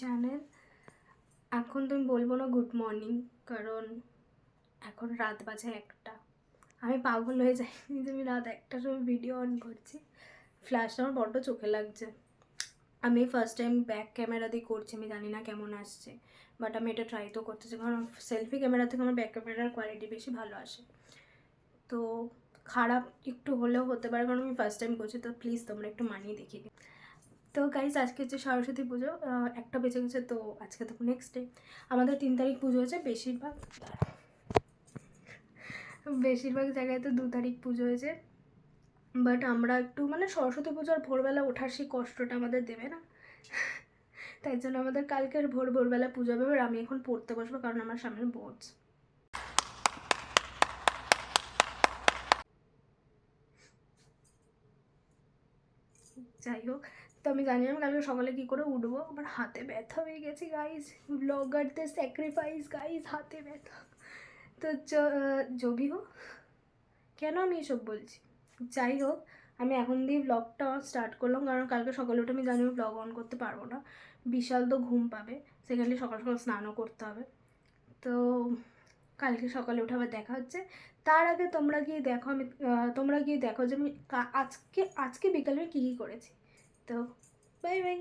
Channel. এখন তুমি বলবো না গুড মর্নিং, কারণ এখন রাত বাজে 1টা। আমি পাগল হয়ে যাই যে আমি রাত 1টার সময় ভিডিও অন করছি। ফ্ল্যাশটা আমার বড্ড চোখে লাগছে। আমি ফার্স্ট টাইম ব্যাক ক্যামেরা দিয়ে করছি, আমি জানি না কেমন আসছে, বাট আমি এটা ট্রাই তো করতেছি, কারণ সেলফি ক্যামেরা থেকে আমার ব্যাক ক্যামেরার কোয়ালিটি বেশি ভালো আসে। তো খারাপ একটু হলেও হতে পারে, কারণ আমি ফার্স্ট টাইম করছি, তো প্লিজ তোমরা একটু মানিয়ে দেখিয়ে দিও। তো গাইজ, আজকে হচ্ছে সরস্বতী পুজো, 1টা বেজে গেছে। তো আজকে তো নেক্সট ডে, আমাদের 3 তারিখ পুজো হয়েছে। বেশিরভাগ জায়গায় তো 2 তারিখ পুজো হয়েছে, বাট আমরা একটু মানে সরস্বতী পুজোর ভোরবেলা ওঠার সেই কষ্টটা আমাদের দেবে না, তাই জন্য আমাদের কালকের ভোরবেলা পুজো হবে। আর আমি এখন পড়তে বসবো, কারণ আমার সামনে বোর্ডস। যাই হোক, তো আমি জানি আমি কালকে সকালে কী করে উঠবো। আমার হাতে ব্যথা হয়ে গেছে গাইজ, ব্লগারদের স্যাক্রিফাইস গাইজ, হাতে ব্যথা। তো জবি হোক, কেন আমি এসব বলছি, যাই হোক, আমি এখন দিয়ে ব্লগটা স্টার্ট করলাম, কারণ কালকে সকালে উঠে আমি জানি আমি ব্লগ অন করতে পারবো না। বিশাল তো ঘুম পাবে, সেখানে সকাল সকাল স্নানও করতে হবে। তো কালকে সকালে উঠে আবার দেখা হচ্ছে। তার আগে তোমরা গিয়ে দেখো যে আমি আজকে বিকালে কী কী করেছি। তো বাই বাই।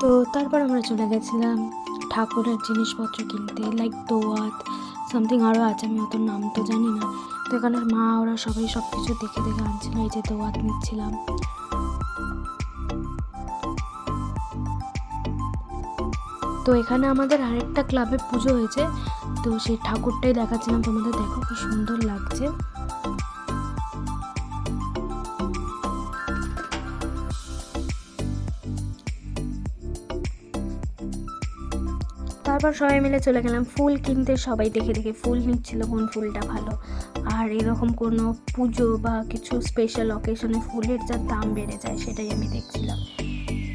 তো তারপর আমরা চলে গেছিলাম ঠাকুরের জিনিসপত্র কিনতে, লাইক দোয়াত সামথিং আরও আছে, আমি অত নাম তো জানি না। তো এখানে মা ওরা সবাই সব কিছু দেখে দেখে আনছিল। এই যে দোয়াত নিচ্ছিলাম। তো এখানে আমাদের আরেকটা ক্লাবে পুজো হয়েছে, তো সেই ঠাকুরটাই দেখাচ্ছিলাম তোমাদের। দেখো কি সুন্দর লাগছে। তারপর সবাই মিলে চলে গেলাম ফুল কিনতে। সবাই দেখে দেখে ফুল নিচ্ছিল, কোন ফুলটা ভালো। আর এরকম কোনো পুজো বা কিছু স্পেশাল অকেশনে ফুলের যা দাম বেড়ে যায়, সেটাই আমি দেখছিলাম।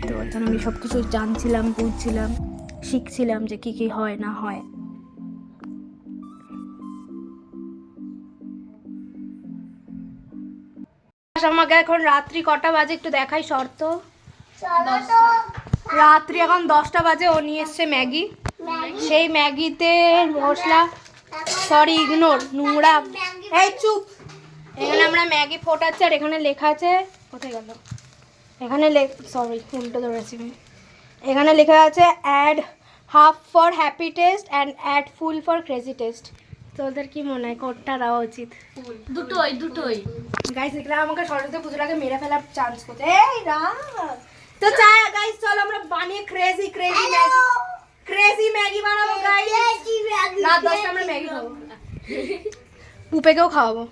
তো এখানে আমি সব কিছু জানছিলাম, বুঝছিলাম, শিখছিলাম যে কী কী হয় না হয়। আমাকে এখন রাত্রি কটা বাজে একটু দেখাই শর্ত। রাত্রি এখন 10টা বাজে। ও নিয়ে এসছে ম্যাগি। সেই ম্যাগিতে মশলা, সরি ইগনোর, নোংরা, এই চুপ। এখানে আমরা ম্যাগি ফোটাচ্ছি, আর এখানে লেখা আছে, কোথায় গেল, এখানে সরি উল্টো ধরেছি। এখানে লেখা আছে add half for happy taste and add full for crazy taste. তোদের কি মনে হয় কোনটা দেওয়া উচিত? দুটোই গাইস, এগুলো আমাকে সরস্বতী পুজোর আগে মেরে ফেলার চান্স করছে। এই রাম, তো চাই গাইস, চল আমরা বানিয়ে ক্রেজি ম্যাগি বানাবো গাইস। রাত 10টা আমরা ম্যাগি খাবো, পুপেকেও খাওয়াবো,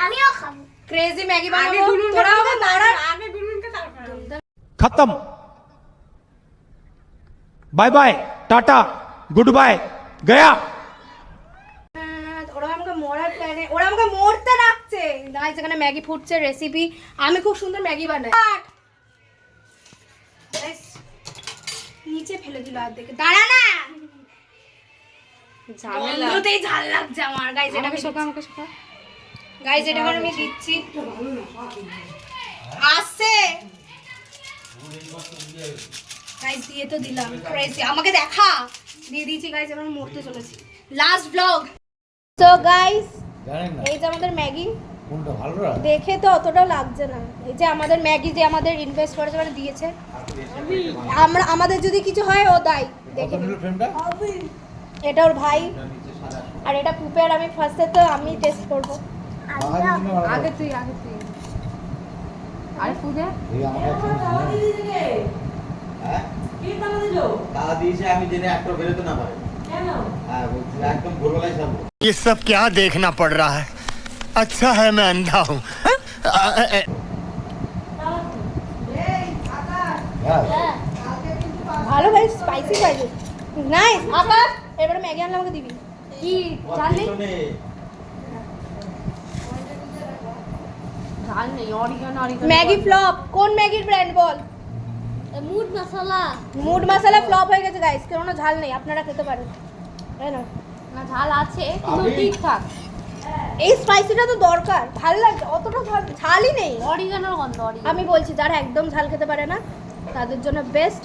আমিও খাবো। ক্রেজি ম্যাগি বানাবো, তোরা হবে দাঁড়া। আগে গুনগুনকে, তারপর खत्म, bye bye, tata, good bye, गया। ওরা আমাকে মরার প্ল্যানে, ওরা আমাকে মরতে রাখছে গাইস। এখানে ম্যাগি ফুটছে, রেসিপি। আমি খুব সুন্দর ম্যাগি বানাই। নিচে ফেলে দিল আর দেখে, দাঁড়া না, ঝামেলাতেই ঝাল লাগছে আমার গাইস। এটা আমাকে শোকা গাইস, এটা আমি দিচ্ছি, আসছে গাইস, দিয়ে তো দিলাম। ক্রেজি, আমাকে দেখা, দিয়ে দিয়েছি গাইস। এবার মরতে চলেছি, লাস্ট ব্লগ। তো গাইস, এই যে আমাদের ম্যাগি, দেখে তো অতটাও লাগছে না। এই যে আমাদের ম্যাগি, যে আমাদের ইনভেস্ট করেছে, মানে দিয়েছে। আমাদের যদি কিছু হয় ও দায়ী। দেখে এটা ওর ভাই, আর এটা পুপে, আর আমি ফার্স্টে তো আমি টেস্ট করবো। আগে তুই আরে ফুদে ये सब क्या देखना पड़ रहा है? अच्छा है मैं अंधा हूँ। ভালো ভাই, স্পাইসি পাইছে, নাইস। আবার এবারে ম্যাগি আনলে আমাকে দিবি কি? ঝাল নেই, ঝাল নেই। Maggi flop. কোন ম্যাগির ব্র্যান্ড বল? মুড মশলা ফ্লপ হয়ে গেছে গাইস, কেন না ঝাল নেই। আপনারা খেতে পারেন, তাই না? না, ঝাল আছে কিন্তু ঠিকঠাক। এই স্পাইসিটা তো দরকার, ভালো লাগছে। অতটা ঝালই নেই, অরিগানোর গন্ধ। আমি বলছি যারা একদম ঝাল খেতে পারে না, তাদের জন্য বেস্ট।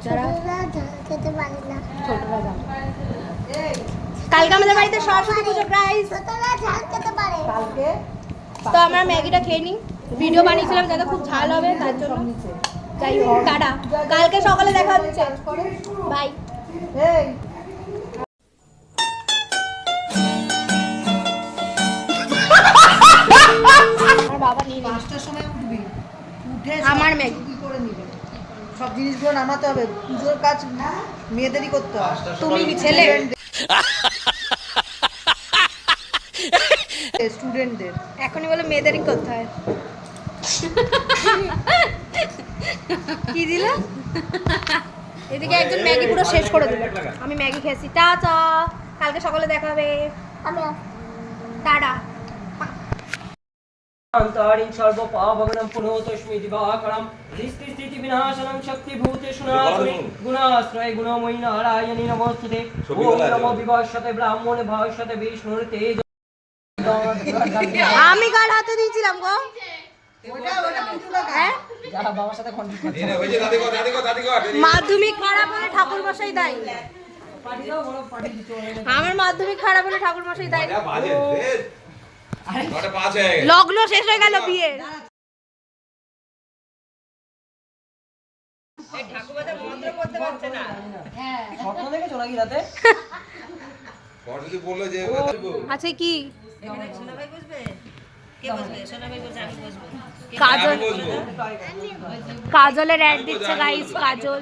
যারা খেতে পারে না, ছোটরা জানে। কালকে আমাদের বাড়িতে সরস্বতী পুজো গাইস, ছোটরা ঝাল খেতে পারে। কালকে তো আমরা ম্যাগিটা খেয়ে নিই। ভিডিও বানিয়েছিলাম যাতে খুব ঝাল হবে তার জন্য। যাই হোক, টাটা, কালকে সকালে দেখা হচ্ছে, বাই। এই আমার বাবা নিয়ে নিই 5টার সময় উঠবি, উঠে আমার ম্যাগি। কি করে নিবে, সব জিনিসগুলো নামাতে হবে। পুজোর কাজ মেয়েদেরই করতে হয়। তুমি কি ছেলে? স্টুডেন্টদের এখনই বলে মেয়েদেরই করতে হয়। কি দিল? এদিকে একজন ম্যাগি পুরো শেষ করে দিল। আমি ম্যাগি খেয়েছি। টাটা, কালকে সকালে দেখা হবে। আমি টাটা। अंतरिं सर्वपावगणं पुनोतस्मै दिवाकरं दृष्टिस्थितिविनाशनं शक्तिभूतेषुनाथुनि गुणाश्रय गुणमयि नारायणि नमोस्तुते ॐ नमो विभाषते ब्राह्मणे भाषते विष्णुर्ते আমি কার হাতে দিয়েছিলাম গো? হ্যাঁ? যারা বাবার সাথে মাধ্যমিক খারাপ হলে ঠাকুর মশাই দায়ী। আমার মাধ্যমিক খারাপ হলে ঠাকুর মশাই দায়ী। লগ্ন শেষ হয়ে গেল বিয়ে। স্বপ্ন দেখেছো নাকি রাতে? আচ্ছা কি কাজল, কাজলের অ্যাড দিচ্ছে গাইস। কাজল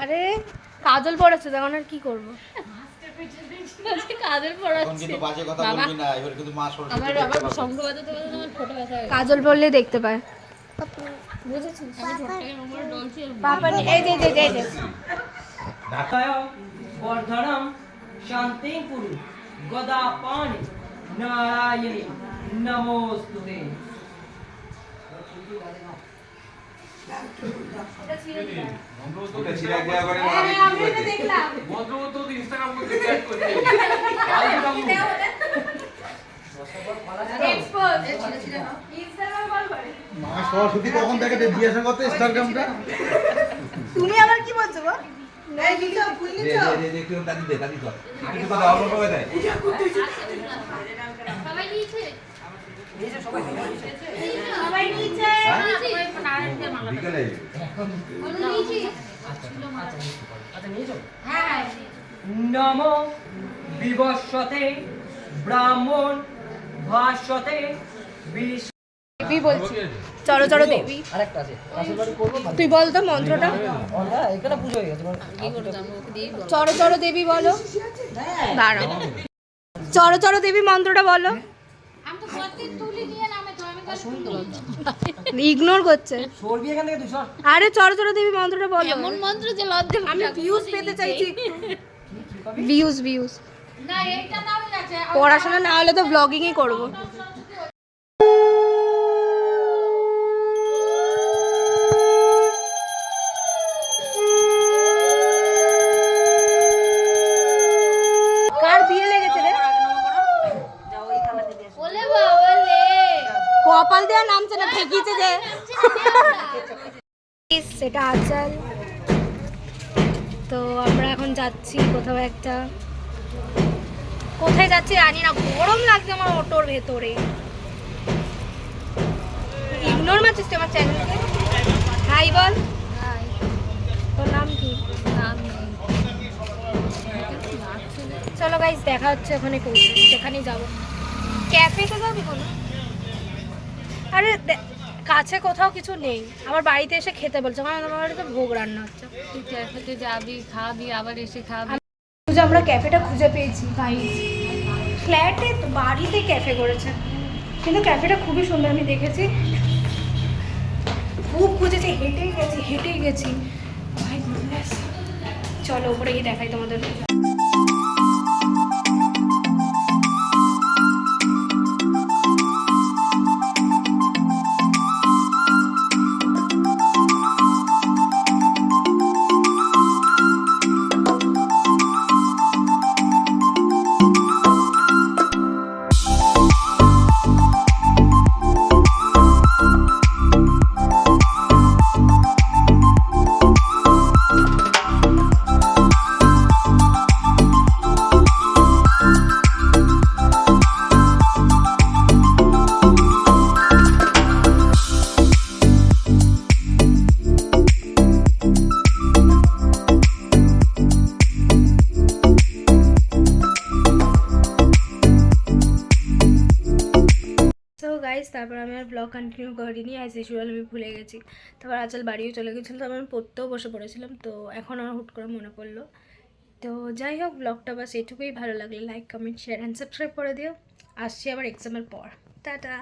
আরে কাজল পড়েছে তখন আর কি করবো? কাজল পড়লে দেখতে পায়। পাপা এই যে এই যে वर्धनम शांति पुरु गदा पाणि नारायणी नमोस्तुते সরস্বতী কখন থেকে জিজ্ঞাসা করতে ইনস্টাগ্রামটা তুমি আবার কি বলছো গো? नमो विवस्वते ब्राह्मण भाष्यते विष्णु দেবী বলছি, চলো চলো দেবী। আরেকটা আছে পাশের বাড়ি করবো তুই বল তো মন্ত্রটা। হ্যাঁ এখানে পুজো হয়ে গেছে চলো চলো দেবী বলো। দাঁড়াও, চলো চলো দেবী মন্ত্রটা বলো। ইগনোর করছে। সরবি এখান থেকে 200 আরে চলো চলো দেবী মন্ত্রটা বলো। এমন মন্ত্র যে লজ্জা আমি ভিউজ পেতে চাইছি। ভিউজ ভিউজ না, এইটা দাও আছে। পড়াশোনা না হলে তো ব্লগিংই করব। কার বিয়ে লেগেছে রে? ওলে বাবা লে, কপাল দেওয়া নামছে না, ঠেকিয়েছে যে। সেটা আচাল। তো আমরা এখন যাচ্ছি কোথাও একটা, কোথায় যাচ্ছি জানি না, গরম লাগছে আমার অটোর ভেতরে। ইগনোর মারছিস তুই আমার চ্যানেলকে। হাই বল। তোর নাম কি? চলো গাইস দেখা হচ্ছে ওখানে, পৌঁছে সেখানেই যাবো। ক্যাফেতে যাবি কোনো? আরে কাছে কোথাও কিছু নেই, আমার বাড়িতে এসে খেতে বলছে, কারণ আমার বাড়িতে ভোগ রান্না হচ্ছে। তুই ক্যাফেতে যাবি, খাবি, আবার এসে খাবি। আমরা ক্যাফেটা খুঁজে পেয়েছি গাইস। ফ্ল্যাটে তো বাড়িতে ক্যাফে করেছে, কিন্তু ক্যাফেটা খুবই সুন্দর। আমি দেখেছি, খুব খুঁজেছি, হেঁটেই গেছি। ভাই গুডনেস। চলো উপরে গিয়ে দেখাই তোমাদের। তারপর আমি আর ব্লগ কন্টিনিউ করিনি, অ্যাজ ইউজুয়াল আমি ভুলে গেছি। তারপর আজকাল বাড়িও চলে গেছিলো, তারপর আমি পড়তেও বসে পড়েছিলাম, তো এখন আমার হুট করে মনে পড়লো। তো যাই হোক, ব্লগটা বাস এইটুকুই। ভালো লাগলে like, comment, share and subscribe করে দিও। আসছি আবার এক্সামের পর। টাটা।